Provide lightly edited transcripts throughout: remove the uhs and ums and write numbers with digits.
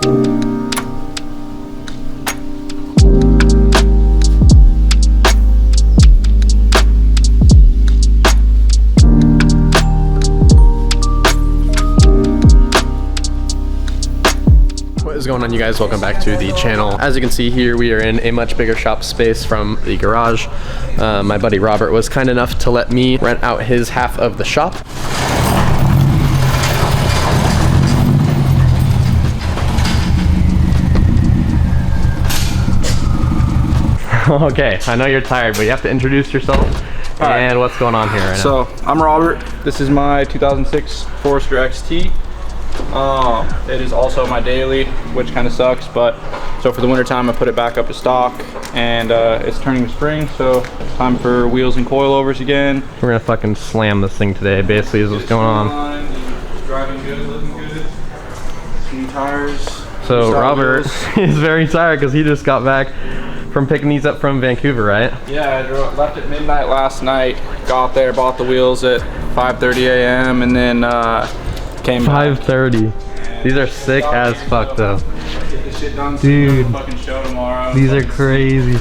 What is going on, you guys? Welcome back to the channel. As you can see here, we are in a much bigger shop space from the garage. My buddy Robert was kind enough to let me rent out his half of the shop. Okay, I know you're tired, but you have to introduce yourself and what's going on here right now. So, I'm Robert. This is my 2006 Forester XT. It is also my daily, which kind of sucks, but so for the winter time I put it back up to stock, and it's turning to spring, so time for wheels and coilovers again. We're gonna fucking slam this thing today, basically, is what's going on. Driving good, looking good. New tires. So Robert is very tired because he just got back from picking these up from Vancouver, right? Yeah, I left at midnight last night, got there, bought the wheels at 5:30 a.m. and then came 5:30. These are sick as fuck though. Get this shit done dude, so fucking show tomorrow. These are crazy.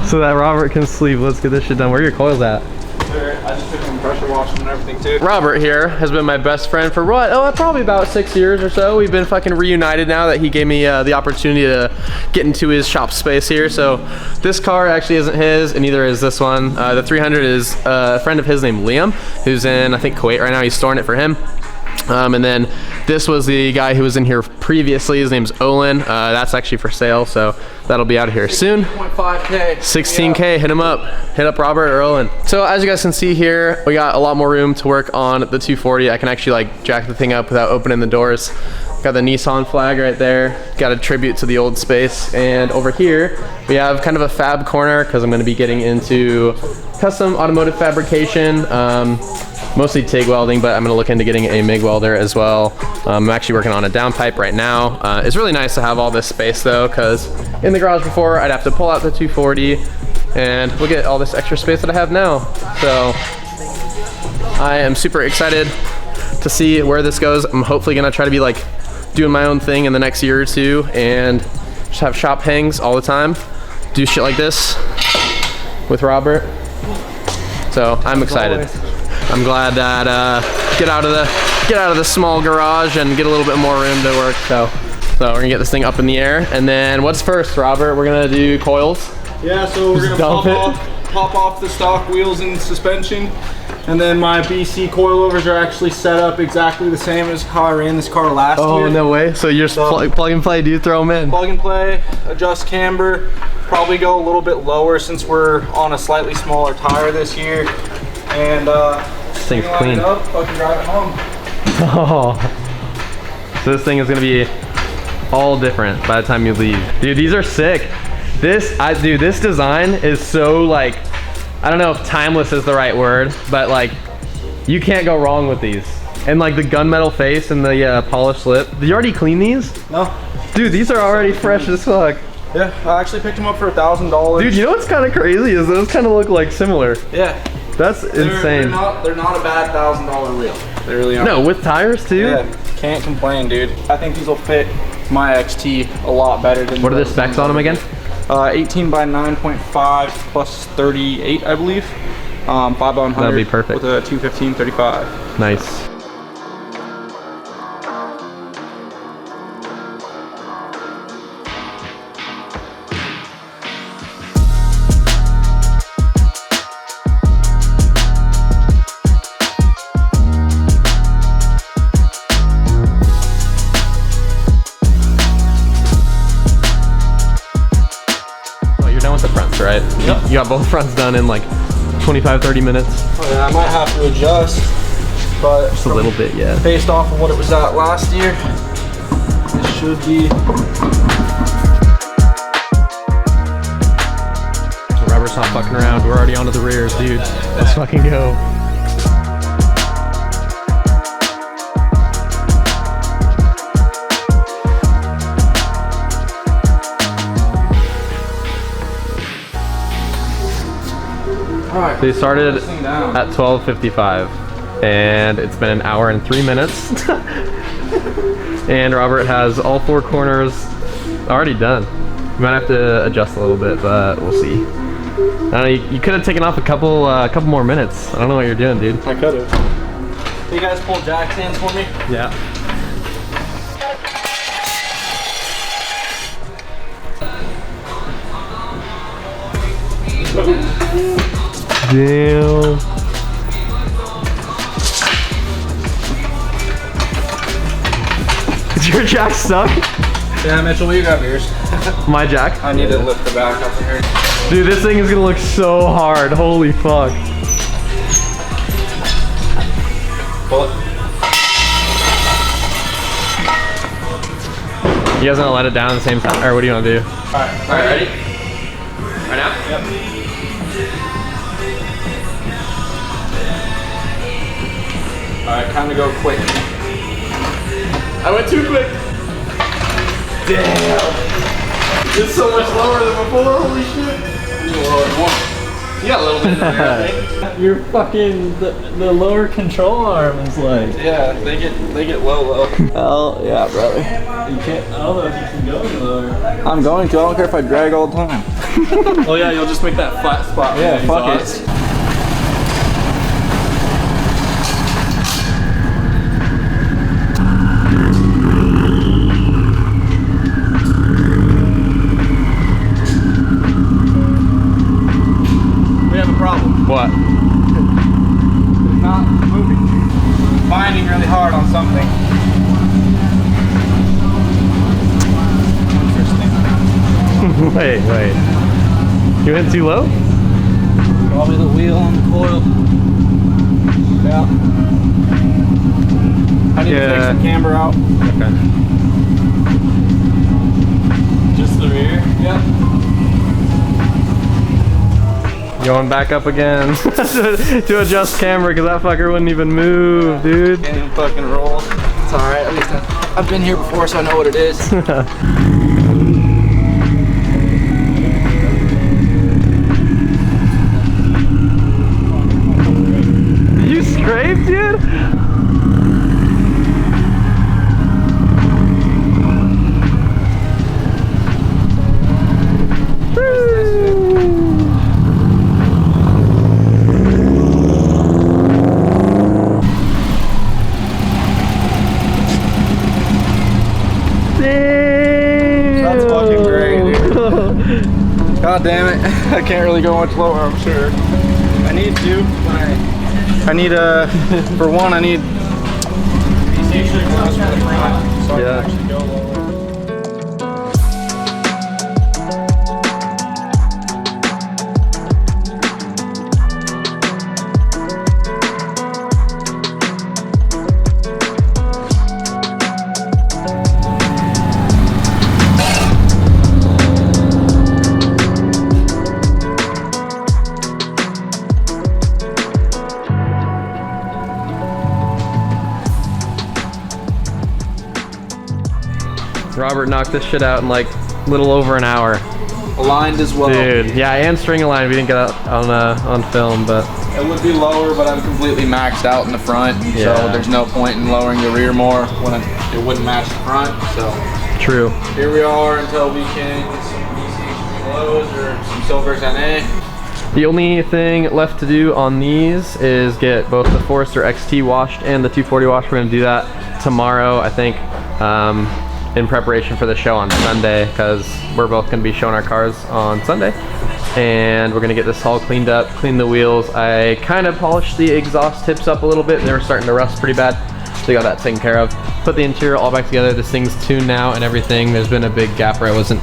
So that Robert can sleep. Let's get this shit done. Where are your coils at? I just took them pressure washing and everything too. Robert here has been my best friend for what? Oh, probably about 6 years or so. We've been fucking reunited now that he gave me the opportunity to get into his shop space here. So this car actually isn't his, and neither is this one. The 300 is a friend of his named Liam, who's in, I think, Kuwait right now. He's storing it for him. And then this was the guy who was in here previously. His name's Olin. That's actually for sale, so that'll be out of here soon. 16.5K. 16K, hit him up. Hit up Robert or Olin. So as you guys can see here, we got a lot more room to work on the 240. I can actually like jack the thing up without opening the doors. Got the Nissan flag right there. Got a tribute to the old space. And over here, we have kind of a fab corner because I'm gonna be getting into custom automotive fabrication. Mostly TIG welding, but I'm gonna look into getting a MIG welder as well. I'm actually working on a downpipe right now. It's really nice to have all this space though, because in the garage before, I'd have to pull out the 240, and we'll get all this extra space that I have now. So I am super excited to see where this goes. I'm hopefully gonna try to be like doing my own thing in the next year or two, and just have shop hangs all the time. Do shit like this with Robert. So I'm excited. I'm glad that get out of the small garage and get a little bit more room to work. So we're gonna get this thing up in the air, and then what's first, Robert? We're gonna do coils. Yeah, so we're gonna pop off the stock wheels and suspension, and then my BC coilovers are actually set up exactly the same as how I ran this car last year. Oh, no way. So you're just plug and play, dude. Throw them in. Plug and play, adjust camber, probably go a little bit lower since we're on a slightly smaller tire this year, and this thing's clean. Up, fucking drive it home. Oh, so this thing is gonna be all different by the time you leave, dude. These are sick. Dude, this design is so like, I don't know if timeless is the right word, but like you can't go wrong with these. And like the gunmetal face and the polished lip. Did you already clean these? No. Dude, these are already fresh as fuck. Yeah, I actually picked them up for $1,000. Dude, you know what's kind of crazy is those kind of look like similar. Yeah. That's insane. They're not a bad $1,000 wheel. They really aren't. No, with tires too? Yeah, can't complain, dude. I think these will fit my XT a lot better than. What are the specs on them again? 18 by 9.5 plus 38, I believe. 5 by 100. That'll be perfect. With a 215 35. Nice. Right? Yep. You got both fronts done in like 25-30 minutes. Oh yeah, I might have to adjust, but just a little bit, yeah. Based off of what it was at last year, it should be. So Robert's not fucking around. We're already onto the rears, dude. Let's fucking go. Right, they started at 12:55 and it's been an hour and 3 minutes. And Robert has all 4 corners already done. You might have to adjust a little bit, but we'll see. I don't know, you could have taken off a couple more minutes. I don't know what you're doing, dude. I could have. You guys pull jack stands for me? Yeah. Damn. Is your jack stuck? Yeah, Mitchell, will you grab yours? My jack? I need to lift the back up here. Dude, this thing is gonna look so hard. Holy fuck. Pull it. You guys gonna let it down at the same time? Or what do you wanna do? Alright, Ready? Right now? Yep. Alright, time to go quick. I went too quick. Damn. It's so much lower than before. Holy shit. A little lower than one. You got a little bit in there, I think. Your fucking the lower control arm is like. Yeah, they get low. Hell yeah, brother. You can't. I don't know if you can go any lower. I'm going to. I don't care if I drag all the time. Oh yeah, you'll just make that flat spot. Yeah, fuck it. We have a problem. What? It's not moving. Binding really hard on something. Wait. You went too low? Probably the wheel on the coil. Yeah. I need to take some camber out. Okay. Just the rear. Yeah. Going back up again to adjust camera because that fucker wouldn't even move, dude. Can't even fucking roll. It's alright, at least I've been here before, so I know what it is. You scraped, dude? That's fucking great, dude. God damn it. I can't really go much lower, I'm sure. I need to. I need for one, I need these usually close for the front, so I can actually go lower. Robert knocked this shit out in like a little over an hour. Aligned as well. Dude, yeah, and string aligned. We didn't get it on film, but It would be lower, but I'm completely maxed out in the front, Yeah. so there's no point in lowering the rear more when it wouldn't match the front. So true. here we are until we can get some BCH lows or some Silvers NA. The only thing left to do on these is get both the Forester XT washed and the 240 washed. We're gonna do that tomorrow, I think, in preparation for the show on Sunday, because we're both gonna be showing our cars on Sunday. And we're gonna get this all cleaned up, clean the wheels. I kind of polished the exhaust tips up a little bit. They were starting to rust pretty bad. So we got that taken care of. Put the interior all back together. This thing's tuned now and everything. There's been a big gap where I wasn't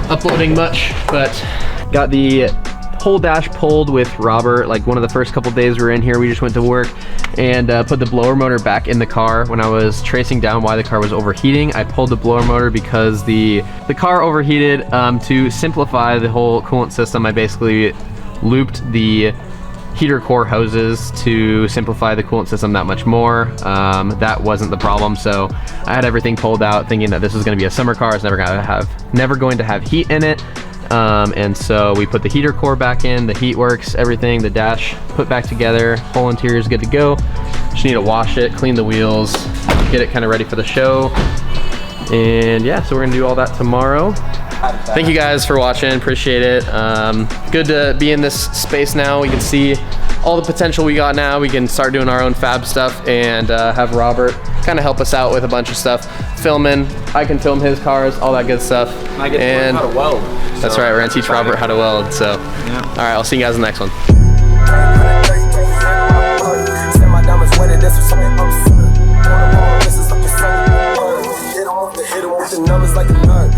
uploading much, but got the whole dash pulled with Robert. Like one of the first couple days we were in here, we just went to work and put the blower motor back in the car. When I was tracing down why the car was overheating, I pulled the blower motor because the car overheated. To simplify the whole coolant system, I basically looped the heater core hoses to simplify the coolant system that much more. That wasn't the problem, so I had everything pulled out thinking that this was going to be a summer car. It's never going to have heat in it. And so we put the heater core back in, the heat works, everything, the dash put back together, whole interior is good to go. Just need to wash it, clean the wheels, get it kind of ready for the show. And yeah, so we're gonna do all that tomorrow. Thank you guys for watching, appreciate it. Good to be in this space now. We can see all the potential we got now. We can start doing our own fab stuff and have Robert kind of help us out with a bunch of stuff. Filming, I can film his cars, all that good stuff. I get to learn how to weld. That's right, we're gonna teach Robert how to weld, so. Yeah. All right, I'll see you guys in the next one. Numbers like a nut.